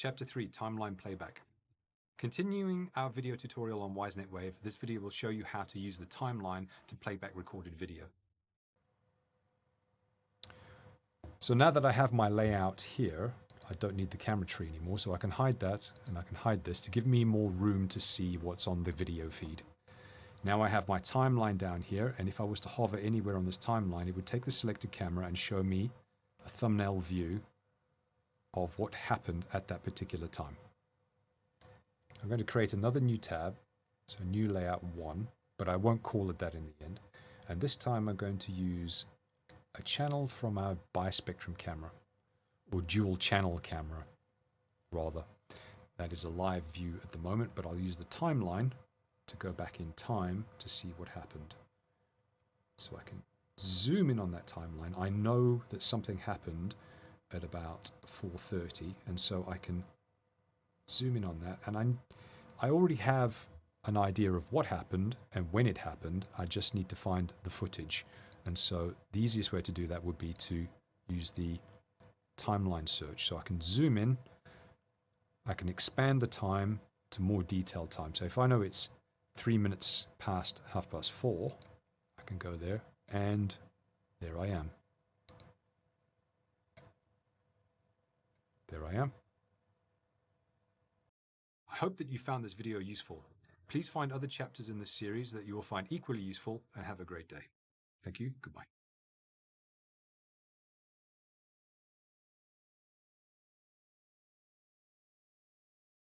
Chapter 3, Timeline Playback. Continuing our video tutorial on Wisenet WAVE, this video will show you how to use the timeline to playback recorded video. So now that I have my layout here, I don't need the camera tree anymore, so I can hide that and I can hide this to give me more room to see what's on the video feed. Now I have my timeline down here, and if I was to hover anywhere on this timeline, it would take the selected camera and show me a thumbnail view of what happened at that particular time. I'm going to create another new tab, so new layout 1, but I won't call it that in the end. And this time I'm going to use a channel from our bispectrum camera, or dual channel camera, rather. That is a live view at the moment, but I'll use the timeline to go back in time to see what happened. So I can zoom in on that timeline. I know that something happened at about 4:30, and so I can zoom in on that, and I already have an idea of what happened and when it happened. I just need to find the footage, and so the easiest way to do that would be to use the timeline search. So I can zoom in, I can expand the time to more detailed time. So if I know it's 3 minutes past 4:30, I can go there, and there I am. There I am. I hope that you found this video useful. Please find other chapters in this series that you will find equally useful, and have a great day. Thank you. Goodbye.